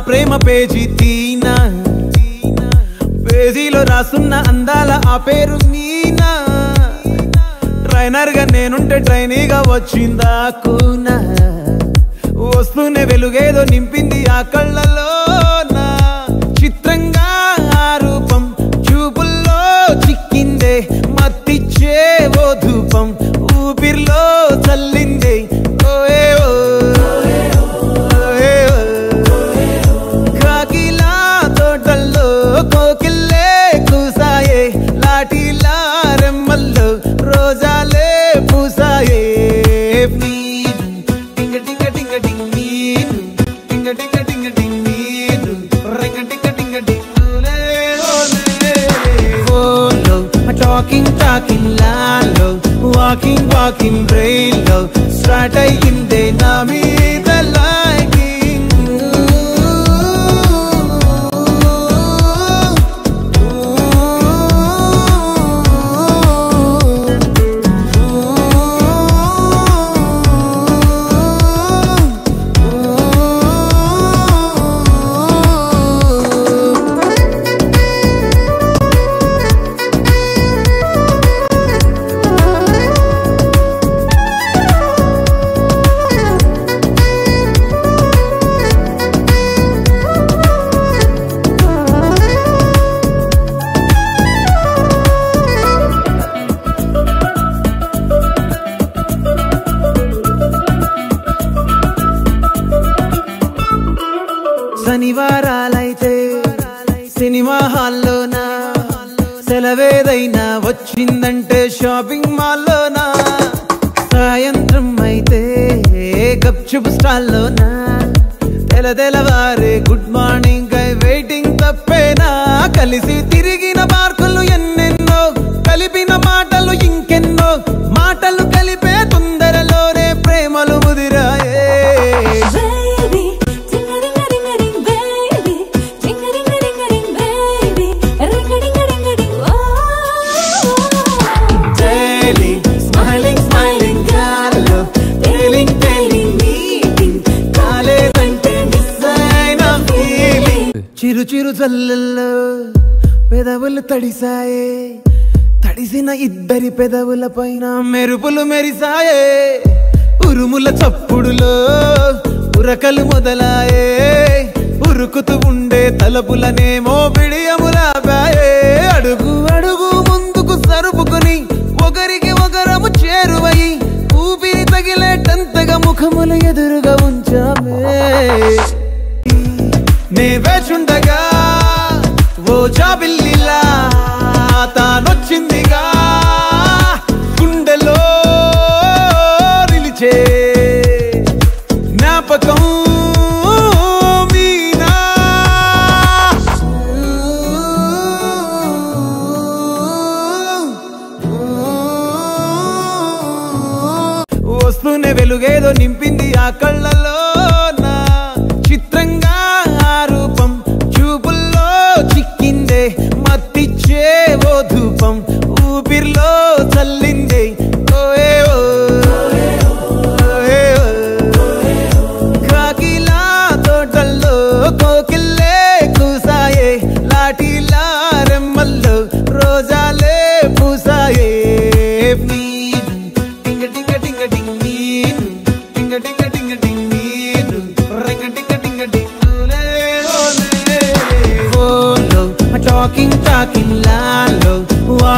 ప్రేమ page తీనా పేజీలో రాసున్న అందాల ఆ పేరు మీనా ట్రైనర్ గా నేనుంటే ట్రైనీగా వచ్చిందా కూనా వస్తూనే వెలుగేదో నింపింది ఆ కళ్ళలోనా చిత్రంగా ఆ రూపం చూపుల్లో చిక్కిందే మత్తిచ్చే ఓ ధూపం ఊపిరిలో చల్లిందే ఓయే ఓ కోకిల్లే కూసాయే లాఠీలా రెమ్మల్లో రోజాలే పూసాయే టింగ టింగ టింగ టింగ్ నీరు టింగ టింగ టింగ టింగ్ నీరు రింగ టింగ టింగ టింగులే ఓలో టాకింగ్ టాకింగ్ లాలో వాకింగ్ వాకింగ్ బ్రెయిన్లో స్టార్ట్ అయ్యిందే నా మీద లైకింగ్ శనివారాలైతే సినిమా హాల్లోనా సెలవేదైనా వచ్చిందంటే షాపింగ్ మాల్లోనా సాయంత్రం అయితే గప్చుప్ స్టాల్లోనా తెలవారే గుడ్ మార్నింగ్ ఐ వెయిటింగ్ తప్పేనా కలిసి తిరిగిన పార్కులు ఎన్నెన్నో కలిపిన మాటలు ఇంకెన్నో మాటలు కలిపే తొందరలోనే ప్రేమలు ముదిరాయే చిరు చిరు జల్లల్లో పెదవులు తడిసాయే తడిసిన ఇద్దరి పెదవుల పైన మెరుపులు మెరిసాయే ఉరుముల చప్పుడులో ఉరకలు మొదలాయే ఉరుకుతూ ఉండే తలపులనేమో బిడియములాపాయే అడుగు అడుగు ముందుకు సరుపుకుని ఒకరికి ఒకరము చేరువై ఊపిరి తగిలేటంతగా ముఖములు ఎదురుగా ఉంచామే నే వేచుండగా ఓ జాబిల్లిలా తానొచ్చిందిగా గుండెలో నిలిచే జ్ఞాపకం మీనా వస్తూనే వెలుగేదో నింపింది ఆ కళ్ళలోనా చిత్రంగా ఆ రూపం చూపుల్లో చిక్కిందే మత్తిచ్చే ఓ ధూపం ఊపిరిలో చల్లిందే ఓయే ఓ కాకిలా తోటల్లో కోకిల్లే కూసాయే లాఠీలా రెమ్మల్లో రోజాలే పూసాయే టింగ టింగ టింగ టింగ్ talking la lo.